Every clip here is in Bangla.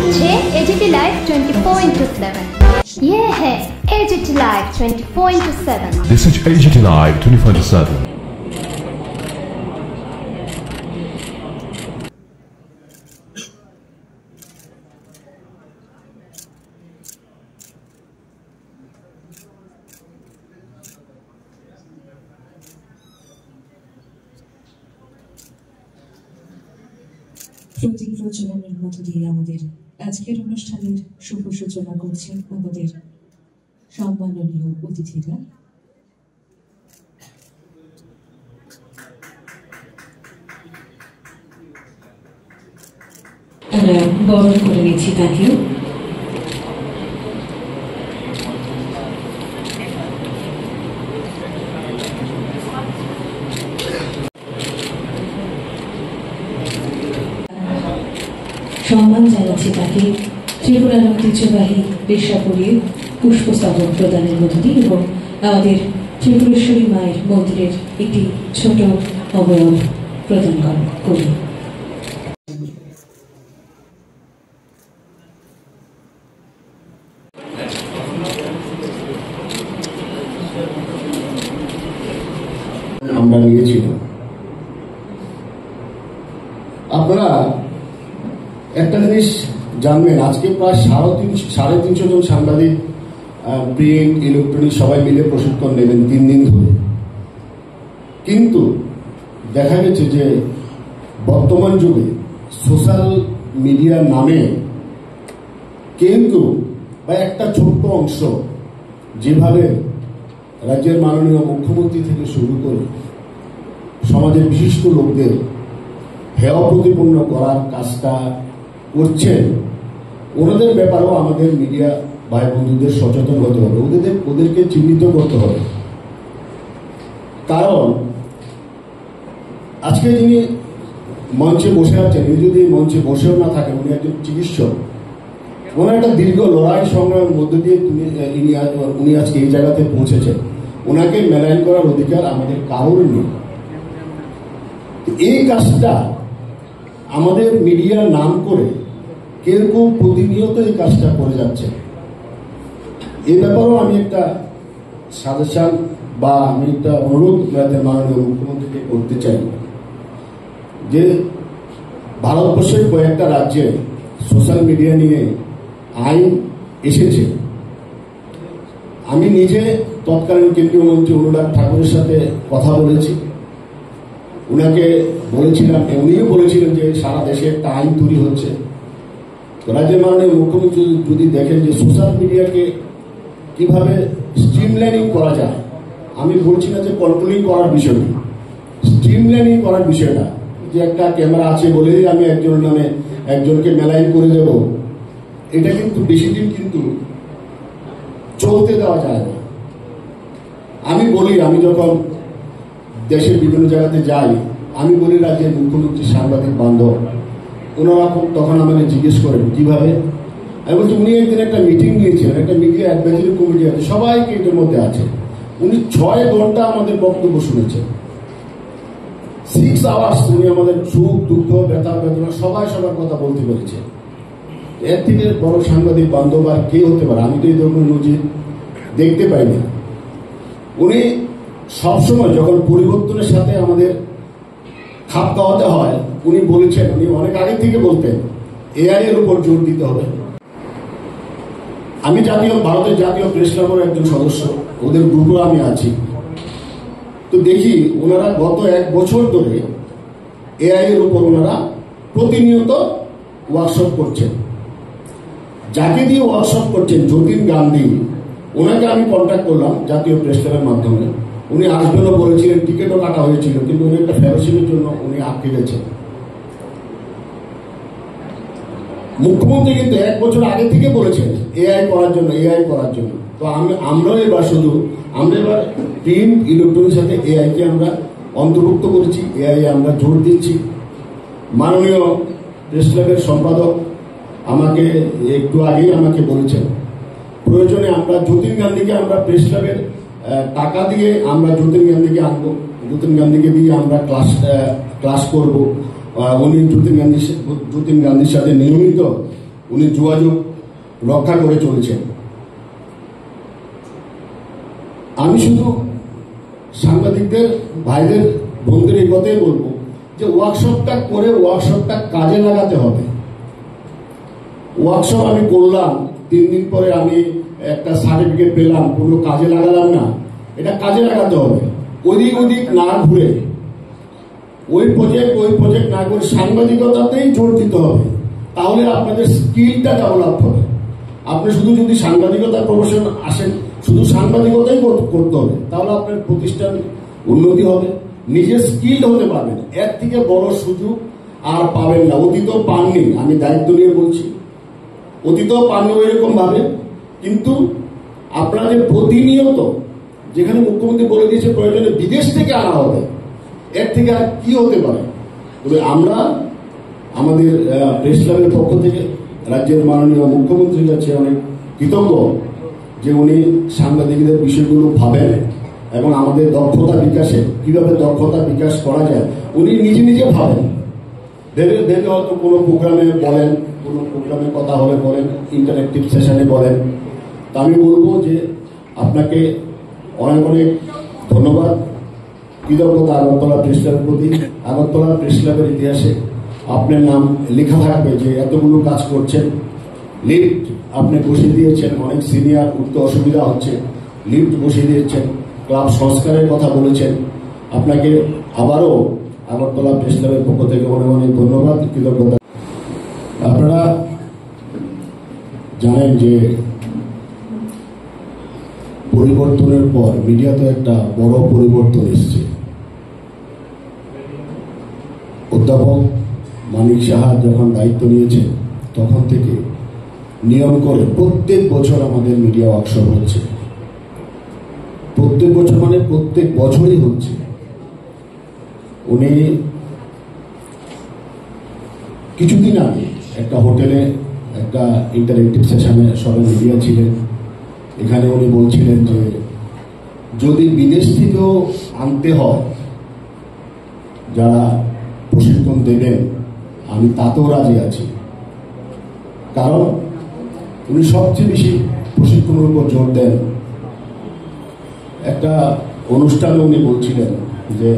হচ্ছে এজিটি লাইভ 24/7। ये है AGT live 24/7। This is AGT Live 24/7. প্রতীক প্রচলনের মধ্য দিয়ে আমাদের আজকের অনুষ্ঠানের শুভ সূচনা করছেন আমাদের সম্মাননীয় অতিথিরা। আমরা বরণ করে নিচ্ছি তাকেও। সম্মান জানাচ্ছি তাকে ত্রিপুরার ঐতিহ্যবাহী পেশাপুরীর পুষ্পস্তবক প্রদানের মধ্য দিয়ে এবং আমাদের ত্রিপুরেশ্বরী মায়ের মন্দিরের একটি ছোট অবয়ব প্রদান করি। আমরা নিয়েছিলাম। আপনারা একটা জিনিস জানবেন, আজকে প্রায় 350 জন সাংবাদিক প্রিন্ট ইলেকট্রনিক সবাই মিলে প্রশিক্ষণ নেবেন 3 দিন ধরে। কিন্তু দেখা গেছে যে বর্তমান যুগে সোশ্যাল মিডিয়ার নামে কিন্তু বা একটা ছোট্ট অংশ যেভাবে রাজ্যের মাননীয় মুখ্যমন্ত্রী থেকে শুরু করে সমাজের বিশিষ্ট লোকদের হেয় প্রতিপন্ন করার কাজটা করছেন, ওনাদের ব্যাপারেও আমাদের মিডিয়া ভাই বন্ধুদের সচেতন হতে হবে, ওদেরকে চিহ্নিত করতে হবে। কারণ আজকে যিনি মঞ্চে বসে আছেন, উনি যদি মঞ্চে বসেও না থাকেন, উনি একজন চিকিৎসক, ওনার একটা দীর্ঘ লড়াই সংগ্রামের মধ্যে দিয়ে উনি আজকে এই জায়গাতে পৌঁছেছেন। ওনাকে মেলাইন করার অধিকার আমাদের কারোর নেই। এই কাজটা আমাদের মিডিয়ার নাম করে কেউ প্রতিনিয়ত এই কাজটা করে যাচ্ছে। এই ব্যাপারেও আমি একটা সাজেশন বা আমি একটা অনুরোধ মাননীয় মুখ্যমন্ত্রীকে করতে চাই যে ভারতবর্ষের কয়েকটা রাজ্যে সোশ্যাল মিডিয়া নিয়ে আইন এসেছে। আমি নিজে তৎকালীন কেন্দ্রীয় মন্ত্রী অনুরাগ ঠাকুরের সাথে কথা বলেছি, উনাকে বলেছিলাম, উনিও বলেছিলেন যে সারা দেশে একটা আইন তৈরি হচ্ছে। রাজ্যের মাননীয় মুখ্যমন্ত্রী যদি দেখেন যে সোশ্যাল মিডিয়াকে কিভাবে স্ট্রিমলাইনিং করা যায়, আমি বলছি না যে কন্ট্রোলিং করার বিষয়টি, স্ট্রিমলাইনিং করার বিষয়টা, যে একটা ক্যামেরা আছে বলেই আমি একজনের নামে একজনকে মেলাইন করে দেব, এটা কিন্তু বেশি দিন কিন্তু চলতে দেওয়া যায় না। আমি বলি, আমি যখন দেশের বিভিন্ন জায়গাতে যাই, আমি বলি রাজ্যের মুখ্যমন্ত্রী সাংবাদিক বান্ধব, ওনারা তখন আমাকে জিজ্ঞেস করেন কিভাবে। আমি বলছি উনি একদিন একটা মিটিং নিয়েছেন, একটা মিডিয়া অ্যাডভাইজারি কমিটি আছে, সবাইকে এটার মধ্যে আছে। উনি 6 ঘন্টা আমাদের বক্তব্য শুনেছেন, 6 আওয়ার্স উনি আমাদের সুখ দুঃখ ব্যথা বেদনা সবাই সবার কথা বলতে পেরেছেন। এর থেকে বড় সাংবাদিক বান্ধব আর কে হতে পারে? আমি তো এই ধরনের নজির দেখতে পাই না। উনি সবসময় যখন পরিবর্তনের সাথে আমাদের খাপ খাওয়াতে হয়, উনি বলেছেন, উনি অনেক আগে থেকে বলতেন এআই এর উপর জোর দিতে হবে। আমি ভারতের জাতীয় প্রেস ক্লাবের একজন সদস্য, ওদের গ্রুপে আমি আছি। তো দেখি ওনারা গত 1 বছর ধরে এআই এর উপর ওনারা প্রতিনিয়ত ওয়ার্কশপ করছেন। যাকে দিয়ে ওয়ার্কশপ করছেন, যতীন গান্ধী, ওনাকে আমি কন্ট্যাক্ট করলাম জাতীয় প্রেস ক্লাবের মাধ্যমে। উনি আসবেনও বলেছিলেন, টিকিটও কাটা হয়েছিল, কিন্তু উনি একটা ফেলোশিপের জন্য উনি আটকে গেছেন। মুখ্যমন্ত্রী কিন্তু 1 বছর আগে থেকে বলেছেন এআই করার জন্য, এআই করার জন্য। তো আমরা এবার প্রিন্ট ইলেকট্রনিক সাথে এআই কে আমরা অন্তর্ভুক্ত করেছি, এআই আমরা জোর দিচ্ছি। মাননীয় প্রেস ক্লাবের সম্পাদক আমাকে একটু আগেই আমাকে বলেছেন, প্রয়োজনে আমরা যতীন গান্ধীকে আমরা প্রেস ক্লাবের টাকা দিয়ে আমরা যতীন গান্ধীকে আনবো, যতীন গান্ধীকে দিয়ে আমরা ক্লাস করব। উনি যতীন গান্ধীর সাথে নিয়মিত উনি যোগাযোগ রক্ষা করে চলেছেন। আমি শুধু সাংবাদিকদের ভাইদের বন্ধুদের এই কথাই বলবো যে ওয়ার্কশপটা করে ওয়ার্কশপটা কাজে লাগাতে হবে। ওয়ার্কশপ আমি করলাম, 3 দিন পরে আমি একটা সার্টিফিকেট পেলাম, কোনো কাজে লাগালাম না। এটা কাজে লাগাতে হবে, ওদিক ওদিক না ঘুরে, ওই প্রজেক্ট না করে সাংবাদিকতাতেই জোর দিতে হবে। তাহলে আপনাদের স্কিলটা ডেভেলপ হবে। আপনি শুধু যদি সাংবাদিকতার প্রফেশন আসেন, শুধু সাংবাদিকতাই করতে হবে, তাহলে আপনার প্রতিষ্ঠান উন্নতি হবে, নিজের স্কিল হতে পারবেন। এর থেকে বড় সুযোগ আর পাবেন না। অতীতও পাননি, আমি দায়িত্ব নিয়ে বলছি, অতীতও পাননি এরকম ভাবে। কিন্তু আপনারা যে প্রতিনিয়ত, যেখানে মুখ্যমন্ত্রী বলে দিয়েছে প্রয়োজনে বিদেশ থেকে আনা হবে, এর থেকে আর কি হতে পারে। তবে আমরা আমাদের প্রেস ক্লাবের পক্ষ থেকে রাজ্যের মাননীয় মুখ্যমন্ত্রীর কাছে অনেক কৃতজ্ঞ যে উনি সাংবাদিকদের বিষয়গুলো ভাবেন এবং আমাদের দক্ষতা বিকাশে কিভাবে দক্ষতা বিকাশ করা যায় উনি নিজে নিজে ভাবেন। ভেবে হয়তো কোনো প্রোগ্রামে বলেন, কোনো প্রোগ্রামে কথা হলে বলেন, ইন্টারেক্টিভ সেশনে বলেন। তা আমি বলবো যে আপনাকে অনেক অনেক ধন্যবাদ, কৃতজ্ঞতা আগরতলা প্রেস ক্লাবের প্রতি। আগরতলা প্রেস ক্লাবের ইতিহাসে আপনার নাম লেখা থাকবে যে এতগুলো কাজ করছেন। লিফট আপনি বসিয়ে দিয়েছেন, অনেক সিনিয়র উঠতে অসুবিধা হচ্ছে, লিফট বসিয়ে দিয়েছেন, ক্লাব সংস্কারের কথা বলেছেন। আপনাকে আবারও আগরতলা প্রেস ক্লাবের পক্ষ থেকে অনেক অনেক ধন্যবাদ, কৃতজ্ঞতা। আপনারা জানেন যে পরিবর্তনের পর মিডিয়াতে একটা বড় পরিবর্তন এসছে। অধ্যাপক মানিক সাহা যখন দায়িত্ব নিয়েছেন তখন থেকে নিয়ম করে প্রত্যেক বছর আমাদের মিডিয়া ওয়ার্কশপ হচ্ছে। প্রত্যেক বছর মানে প্রত্যেক বছরই হচ্ছে। উনি কিছুদিন আগে একটা হোটেলে একটা ইন্টারেক্টিভ সেশনে সবাই মিডিয়া ছিলেন। এখানে উনি বলছিলেন যে যদি বিদেশ থেকেও আনতে হয় যারা প্রশিক্ষণ দেবেন, আমি তাতেও রাজি আছি। কারণ উনি সবচেয়ে বেশি প্রশিক্ষণের উপর জোর দেন। একটা অনুষ্ঠানে উনি বলছিলেন যে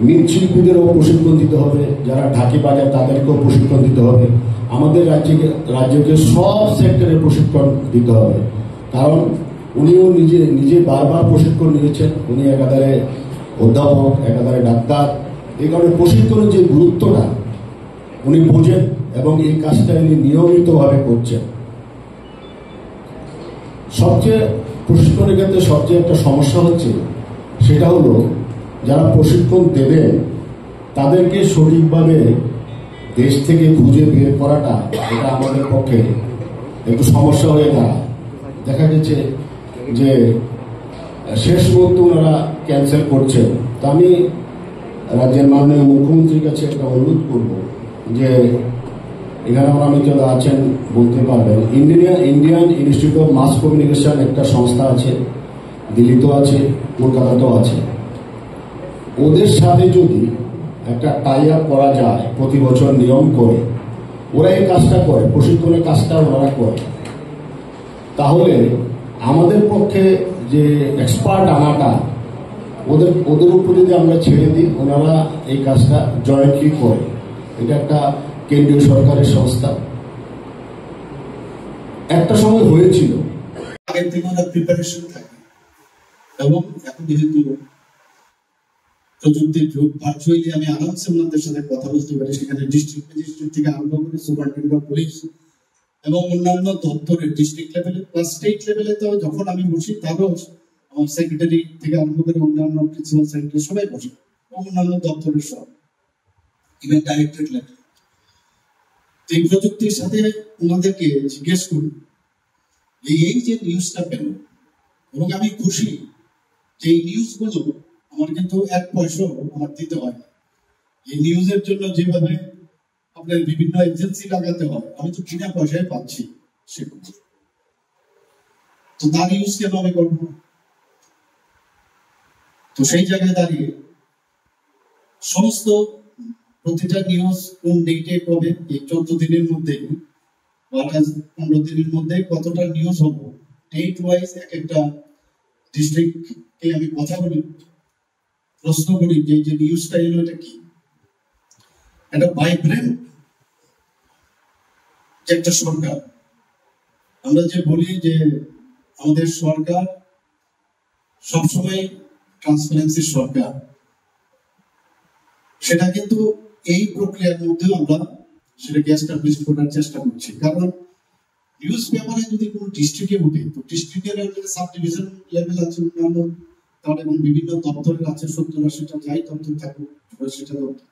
মৃৎশিল্পীদেরও প্রশিক্ষণ দিতে হবে, যারা ঢাকি বাজায় তাদেরকেও প্রশিক্ষণ দিতে হবে, আমাদের রাজ্যকে সব সেক্টরে প্রশিক্ষণ দিতে হবে। কারণ উনিও নিজে বারবার প্রশিক্ষণ নিয়েছেন। উনি একাধারে অধ্যাপক, একাধারে ডাক্তার। এই কারণে প্রশিক্ষণের যে গুরুত্বটা উনি বোঝেন এবং এই কাজটা উনি নিয়মিতভাবে করছেন। সবচেয়ে প্রশিক্ষণের ক্ষেত্রে সবচেয়ে একটা সমস্যা হচ্ছে, সেটা হলো যারা প্রশিক্ষণ দেবেন তাদেরকে সঠিকভাবে দেশ থেকে খুঁজে বের করাটা, এটা আমাদের পক্ষে একটু সমস্যা হয়ে দাঁড়ায়। দেখা গেছে যে শেষ মুহূর্তে ওনারা ক্যান্সেল করছেন। তো আমি রাজ্যের মাননীয় মুখ্যমন্ত্রীর কাছে একটা অনুরোধ করব যে এখানে অনেক যারা আছেন বলতে পারবেন, Indian Institute of Mass Communication একটা সংস্থা আছে, দিল্লিতেও আছে, কলকাতাতেও আছে। ওদের সাথে যদি একটা টাই আপ করা যায়, প্রতি বছর নিয়ম করে ওরা এই কাজটা করে, প্রশিক্ষণের কাজটা ওরা করে, তাহলে আমাদের পক্ষে যে এক্সপার্ট আনাটা ওদের উপর যদি আমরা ছেড়ে দিই, ওনারা এই কাজটা জয়েন্টলি করে। এটা একটা কেন্দ্রীয় সরকারের সংস্থা। একটা সময় হয়েছিল আগের থেকে ওনার প্রিপারেশন থাকে, এবং এখন যেহেতু প্রযুক্তির যুগ, ভার্চুয়ালি আমি আরামসে ওনাদের সাথে কথা বলতে পারি। সেখানে ডিস্ট্রিক্ট ম্যাজিস্ট্রেট থেকে আরম্ভ করে সুপারিনটেন্ডেন্ট অফ পুলিশ এবং অন্যান্য দপ্তরের ডিস্ট্রিক্ট লেভেলে প্লাস স্টেট লেভেলে তো যখন আমি বসি তারও আমার সেক্রেটারি থেকে আরম্ভ করে অন্যান্য প্রিন্সিপাল সেক্রেটারি সবাই বসে, অন্যান্য দপ্তরের সব, ইভেন ডাইরেক্টরেট লেভেল। এই প্রযুক্তির সাথে ওনাদেরকে জিজ্ঞেস করি যে এই যে নিউজটা পেল, এবং আমি খুশি যে এই নিউজগুলো আমার কিন্তু 1 পয়সাও আমার দিতে হয় না। এই নিউজের জন্য যেভাবে আপনার বিভিন্ন এজেন্সি লাগাতে হয়, আমি তো বিনা পয়সায় পাচ্ছি সেগুলো। তো তার ইউজ কেন আমি করবো? তো সেই জায়গায় দাঁড়িয়ে সমস্ত প্রতিটা নিউজ কোন ডেটে কবে, এই 14 দিনের মধ্যে আজ 15 দিনের মধ্যে কতটা নিউজ হবো, ডেট ওয়াইজ এক একটা ডিস্ট্রিক্টকে আমি কথা বলি, প্রশ্ন করি যে যে নিউজটা এলো এটা কি, একটা ভাইব্রেন্ট যে একটা সরকার। আমরা যে বলি যে আমাদের সরকার সবসময় ট্রান্সপারেন্সির সরকার, সেটা কিন্তু এই প্রক্রিয়ার মধ্যে আমরা সেটাকে এস্টাবলিশ করার চেষ্টা করছি। কারণ নিউজ পেপারে যদি কোনো ডিস্ট্রিক্টে উঠে, তো ডিস্ট্রিক্টের সাব ডিভিশন লেভেল আছে, অন্যান্য তার এবং বিভিন্ন দপ্তরের আছে, 70-80টা যাই দপ্তর থাকুক সেটা দপ্তর।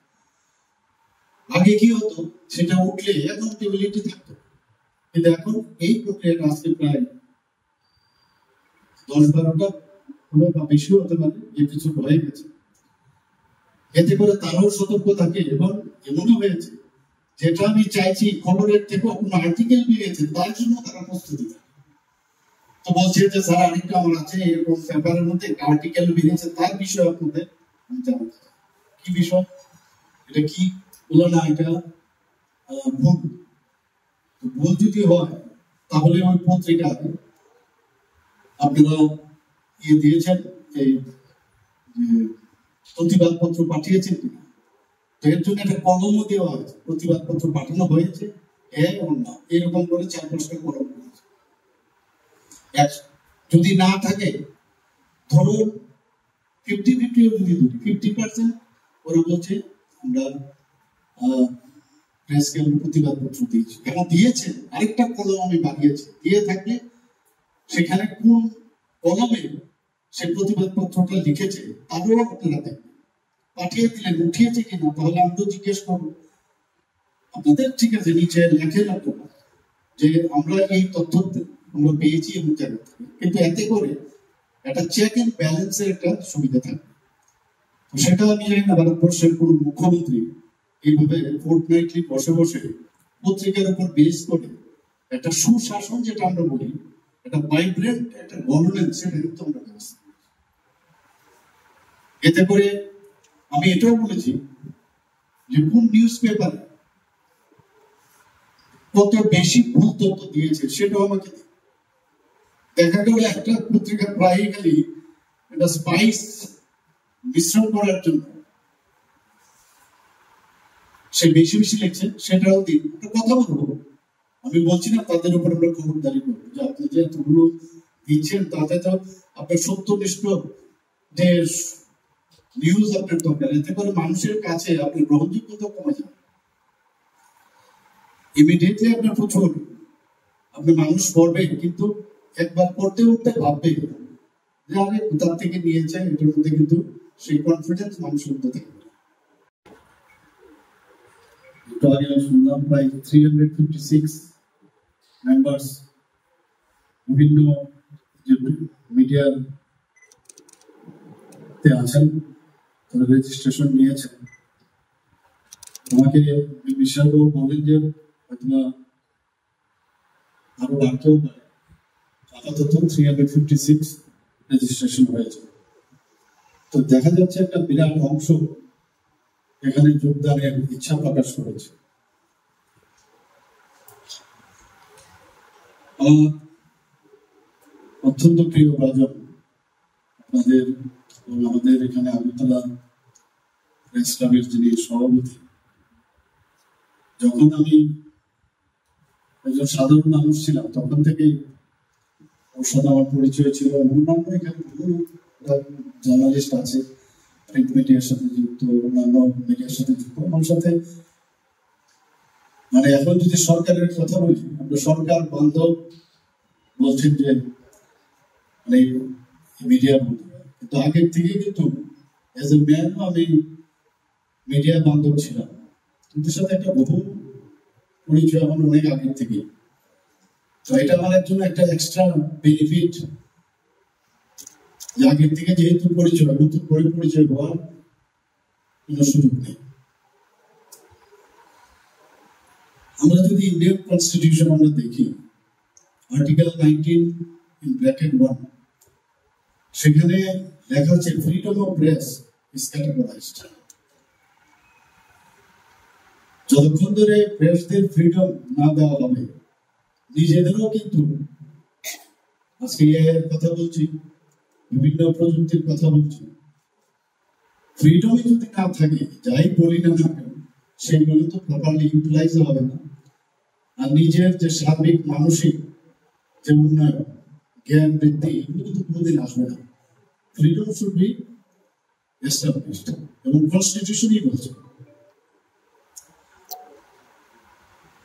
আগে কি হতো, সেটা উঠলে অ্যাকাউন্টেবিলিটি থাকতো, কিন্তু এখন এই প্রক্রিয়াটা আজকে প্রায় 10-12টা বা বেশিও হতে পারে এপিসোড হয়ে গেছে। এতে করে তারাও সতর্ক থাকে এবং এমনও হয়েছে যেটা আমি চাইছি খবরের থেকে কোনো আর্টিকেল বেরিয়েছে তার জন্য তারা প্রস্তুতি থাকে। তো বলছে যে স্যার আরেকটা আমার আছে এরকম পেপারের মধ্যে আর্টিকেল বেরিয়েছে, তার বিষয়ে আপনাদের আমি জানতে চাই কি বিষয়, এটা কি বলো না, এটা ভুল। ভুল যদি হয় তাহলে ওই পত্রিকা আপনারা ইয়ে দিয়েছেন, এই প্রতিবাদ পত্র পাঠিয়েছেন কিনা, তো এর জন্য একটা কলমও দেওয়া হয়েছে, প্রতিবাদ পত্র পাঠানো হয়েছে এবং না, এরকম করে 4-5টা কলম করেছে। যদি না থাকে, ধরুন 50-50 যদি ধরি, 50% ওরা বলছে আমরা প্রেসকে আমরা প্রতিবাদ পত্র দিয়েছি, এখন দিয়েছে আরেকটা কলম আমি বানিয়েছি, দিয়ে থাকলে সেখানে কোন কলমে সে প্রতিবাদ পত্রটা লিখেছে তারও আপনারা দেখবেন, পাঠিয়ে দিলেন উঠিয়েছে কিনা, তাহলে আমি তো জিজ্ঞেস করবো আপনাদের, ঠিক আছে নিচে লেখেন আপনারা যে আমরা এই তথ্য আমরা পেয়েছি এমন জায়গা থেকে, কিন্তু এতে করে একটা চেক এন্ড ব্যালেন্সের একটা সুবিধা থাকবে। সেটা আমি জানি না ভারতবর্ষের কোন মুখ্যমন্ত্রী এইভাবে ফোর্টনাইটলি বসে বসে পত্রিকার উপর বেস করে একটা সুশাসন যেটা আমরা বলি, একটা ভাইব্রেন্ট একটা গভর্নেন্স, সেটা কিন্তু আমরা ব্যবস্থা। এতে করে আমি এটাও বলেছি যে কোন নিউজ পেপারে কত বেশি ভুল তথ্য দিয়েছে সেটাও আমাকে দেখা গেল একটা পত্রিকা প্রায় খালি একটা স্পাইস মিশ্রণ করার জন্য সে বেশি বেশি লিখছে, সেটাও দিন একটা কথা বলবো। আমি বলছি না তাদের উপর আমরা খবরদারি করবো, যে আপনি যে এতগুলো দিচ্ছেন তাতে তো আপনার সত্যনিষ্ঠ যে নিউজ আপনার দরকার, এতে করে মানুষের কাছে আপনার গ্রহণযোগ্যতা কমে যাবে। ইমিডিয়েটলি আপনার প্রচুর আপনার মানুষ পড়বে, কিন্তু একবার পড়তে উঠতে ভাববে যে আরে কোথার থেকে নিয়েছে, এটার মধ্যে কিন্তু সেই কনফিডেন্স মানুষের মধ্যে থাকবে। একটু আগে আমি শুনলাম প্রায় 356 মেম্বার্স বিভিন্ন যে মিডিয়াতে আছেন, তারা রেজিস্ট্রেশন নিয়েছেন। তোমাকে বিষয়গুলো বলেন যে হয়তো আরো বাড়তেও পারে, আপাতত 356 রেজিস্ট্রেশন হয়েছে। তো দেখা যাচ্ছে একটা বিরাট অংশ এখানে যোগদানের ইচ্ছা প্রকাশ করেছে। অত্যন্ত প্রিয় রাজন আপনাদের, আমাদের এখানে আগরতলা প্রেস ক্লাবের যিনি সভাপতি, যখন আমি একজন সাধারণ মানুষ ছিলাম তখন থেকেই ওর সাথে আমার পরিচয় ছিল। অন্যান্য এখানে জার্নালিস্ট আছে, প্রিন্ট মিডিয়ার সাথে যুক্ত, অন্যান্য মিডিয়ার সাথে যুক্ত। আমার সাথে মানে এখন যদি সরকারের কথা বলি, আমরা সরকার বান্ধব বলছেন যে মানে মিডিয়া বন্ধু, কিন্তু আগের থেকে কিন্তু এজ এ ম্যান আমি মিডিয়া বান্ধব ছিলাম। তোদের সাথে একটা বহু পরিচয় আমার অনেক আগের থেকে, তো এটা আমার জন্য একটা এক্সট্রা বেনিফিট। আগের থেকে যেহেতু পরিচয়, নতুন করে পরিচয় হওয়ার কোন সুযোগ নেই। আমরা যদি ইন্ডিয়ান কনস্টিটিউশন আমরা দেখি, আর্টিকেল 19 in bracket 1, সেখানে লেখা আছে freedom of press is categorised. যতক্ষণ ধরে প্রেসদের ফ্রিডম না দেওয়া হবে নিজেদেরও কিন্তু আজকে এর কথা বলছি, বিভিন্ন প্রযুক্তির কথা বলছি, ফ্রিডমই যদি না থাকে, যাই বলি না কেন, সেগুলো তো প্রপারলি ইউটিলাইজ হবে না। আর নিজের যে সার্বিক মানসিক যে উন্নয়ন, জ্ঞান বৃদ্ধি, এগুলো কিন্তু কোনোদিন আসবে না। ফ্রিডম শুড বি এস্টাবলিশড, এবং কনস্টিটিউশনই বলছে।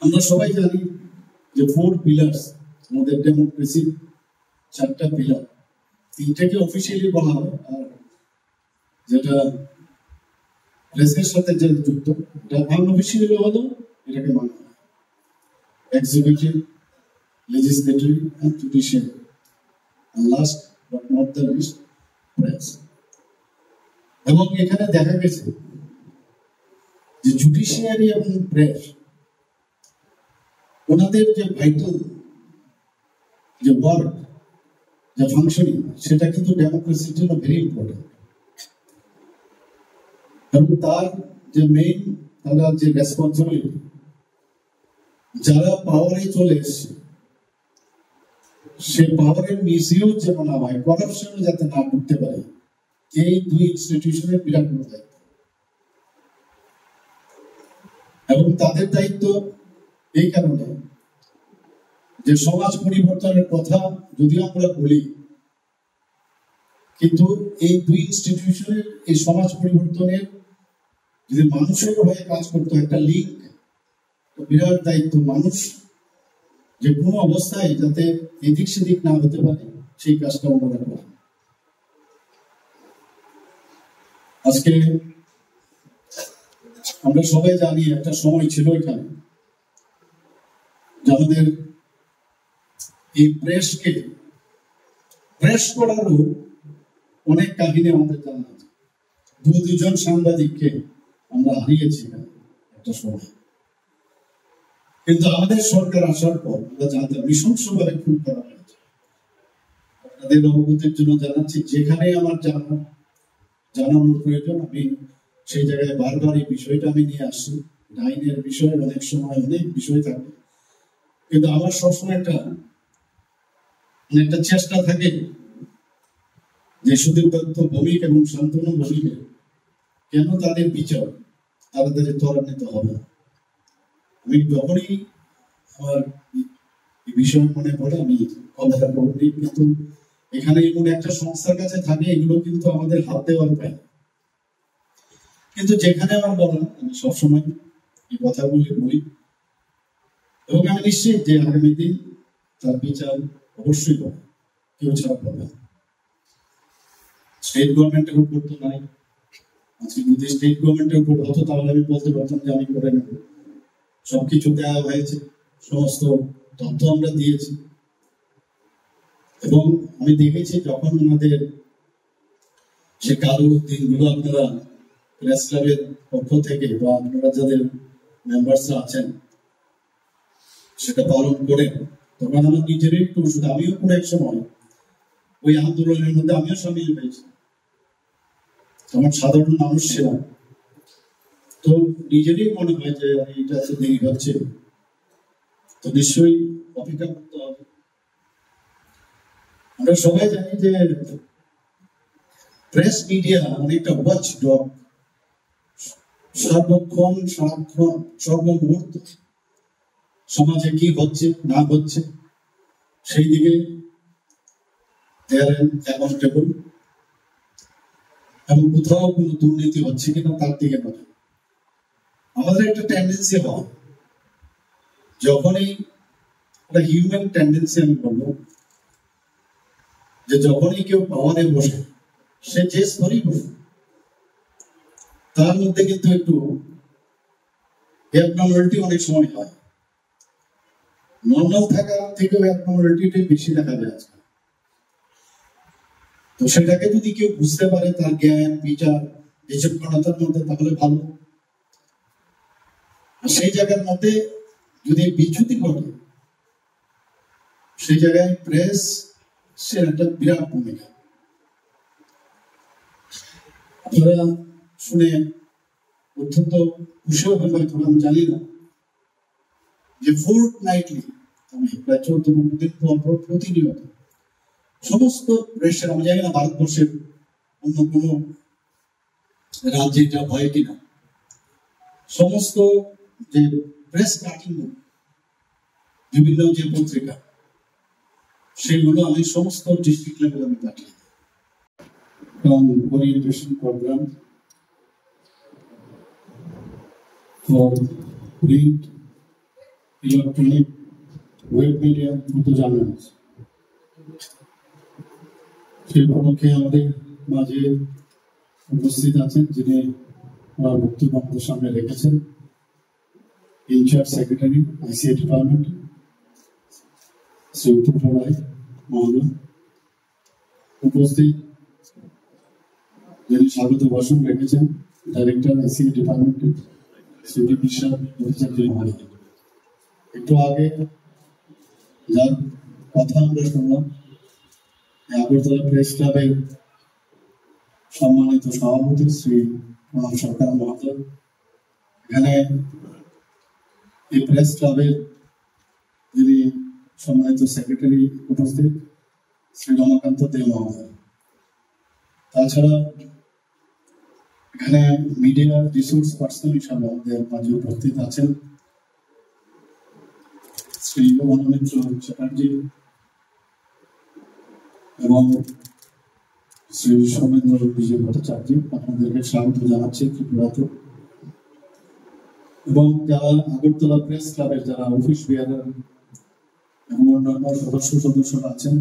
আমরা সবাই জানি যে 4 পিলার্স আমাদের ডেমোক্রেসির, 4টা পিলার, 3টাকে অফিসিয়ালি বলা হয়, আর যেটা প্রেসের সাথে যে যুক্ত, এটা আনঅফিসিয়ালি হলো এটাকে মানা হয় executive, legislative and judiciary, and last but not the least press. এবং এখানে দেখা গেছে যে জুডিশিয়ারি এবং প্রেস, ওনাদের যে ভাইটাল যে ওয়ার্ক, যে ফাংশনিং, সেটা কিন্তু ডেমোক্রেসির জন্য ভেরি ইম্পর্টেন্ট। এবং তার যে মেইন, তারা যে রেসপন্সিবিলিটি, যারা পাওয়ারে চলে এসছে, সে পাওয়ারের মিসইউজ যেন না হয়, করাপশনও যাতে না ঢুকতে পারে, এই 2 ইনস্টিটিউশনের বিরাট বড় দায়িত্ব। এবং তাদের দায়িত্ব এই কারণে যে সমাজ পরিবর্তনের কথা যদিও আমরা বলি, কিন্তু এই 2 ইনস্টিটিউশনের এই সমাজ পরিবর্তনের যদি মানুষের হয়ে কাজ করতো, একটা লিঙ্ক, বিরাট দায়িত্ব। মানুষ যে কোনো অবস্থায় যাতে এদিক সেদিক না হতে পারে, সেই কাজটা ওনারা করে। আজকে আমরা সবাই জানি একটা সময় ছিল এখানে আমাদের এই প্রেসকে প্রেস করারও অনেক কাহিনী আমাদের জানা আছে। 2 সাংবাদিককে আমরা হারিয়েছি একটা সময়, কিন্তু আমাদের সরকার আসার পর আমরা জানতাম নৃশংসভাবে খুন করা হয়েছে। আপনাদের অবগতির জন্য জানাচ্ছি, যেখানে আমার জানানোর প্রয়োজন আমি সেই জায়গায় বারবার এই বিষয়টা আমি নিয়ে আসছি। আইনের বিষয়ে অনেক সময় অনেক বিষয় থাকে, কিন্তু আমার সবসময় একটা চেষ্টা থাকে যে সুদীপ দত্ত ভৌমিক এবং শান্তনু ভৌমিকের কেন তাদের বিচার তাড়াতাড়ি ত্বরান্বিত হবে না। আমি যখনই আমার এই বিষয় মনে পড়ে আমি কথাটা বলি, কিন্তু এখানে এমন একটা সংস্থার কাছে থাকে, এগুলো কিন্তু আমাদের হাত দেওয়ার পায়। কিন্তু যেখানে আমার বলা, আমি সবসময় এই কথাগুলি বলি, এবং আমি নিশ্চিত যে আগামী দিন তার বিচার অবশ্যই হবে, কেউ ছাড়া পাবে। স্টেট গভর্নমেন্টের উপর তো নাই, আজকে যদি স্টেট গভর্নমেন্টের উপর হতো তাহলে আমি বলতে পারতাম যে আমি করে নেব। সবকিছু দেওয়া হয়েছে, সমস্ত তথ্য আমরা দিয়েছি, এবং আমি দেখেছি যখন আমাদের সে কালো দিনগুলো আপনারা প্রেস ক্লাবের পক্ষ থেকে বা আপনারা যাদের মেম্বার্সরা আছেন সেটা পালন করেন, তখন আমার নিজেরই একটু শুধু, আমিও কোনো এক সময় ওই আন্দোলনের মধ্যে আমিও সামিল হয়েছি, আমার সাধারণ মানুষ ছিলাম। তো নিজেরই মনে হয় যে এটা এত দেরি হচ্ছে, তো নিশ্চয়ই অপেক্ষা করতে হবে। আমরা সবাই জানি যে প্রেস মিডিয়া অনেকটা ওয়াচ ডগ, সর্বক্ষণ সারাক্ষণ সর্বমুহূর্ত সমাজে কি হচ্ছে না হচ্ছে সেই দিকে অ্যাকাউন্টেবল, এবং কোথাও কোনো দুর্নীতি হচ্ছে কিনা তার দিকে নজর। আমাদের একটা টেন্ডেন্সি হয়, যখনই একটা হিউম্যান টেন্ডেন্সি আমি বলবো, যে যখনই কেউ পাওয়ারে বসে, সে যে স্তরেই বসে, তার মধ্যে কিন্তু একটু অ্যাবনর্মালিটি অনেক সময় হয়। নর্মাল থাকা থেকেও অ্যাবনর্মালিটি বেশি দেখা যায়। তো সেটাকে যদি কেউ বুঝতে পারে, তার জ্ঞান বিচার বিচক্ষণতার মধ্যে, তাহলে ভালো। আর সেই জায়গার মধ্যে যদি বিচ্যুতি ঘটে, সেই জায়গায় প্রেস সে একটা বিরাট ভূমিকা। আপনারা শুনে অত্যন্ত খুশি হবেন, হয়তো আমি জানি না, যে ফোর্টনাইটলি আমি প্রায় 14 দিন পর প্রতিনিয়ত সমস্ত প্রেসের, আমি জানি না ভারতবর্ষের অন্য কোনো রাজ্যে এটা হয় কিনা, সমস্ত যে প্রেস কাটিং বিভিন্ন যে পত্রিকা সেগুলো আমি সমস্ত ডিস্ট্রিক্ট লেভেলে আমি পাঠিয়ে দিই। এবং orientation programme for print, electronic, web media, photo journals. সেই উপলক্ষে আমাদের মাঝে উপস্থিত আছেন যিনি ওনার বক্তব্য আমাদের সামনে রেখেছেন, incharge secretary ICI department Shri Uttam Roy মহোদয়, উপস্থিত যিনি স্বাগত ভাষণ রেখেছেন director ICI department Shri Biswas Bhattacharya মহোদয়। একটু আগে যার কথা আমরা শুনলাম, আগরতলা প্রেস ক্লাবের সম্মানিত সভাপতি শ্রী প্রণব সরকার মহোদয়, এখানে এই প্রেস ক্লাবের যিনি সম্মানিত সেক্রেটারি উপস্থিত শ্রী রমাকান্ত দে মহোদয়, তাছাড়া এখানে মিডিয়া রিসোর্স পার্সন হিসাবে আমাদের মাঝে উপস্থিত আছেন শ্রী অনুমিত্র চ্যাটার্জি এবং শ্রী সৌমেন্দ্র বিজয় ভট্টাচার্য, আপনাদেরকে স্বাগত জানাচ্ছি ত্রিপুরাতে। এবং যারা আগরতলা প্রেস ক্লাবের যারা অফিস বিয়ারার এবং অন্যান্য সদস্যরা আছেন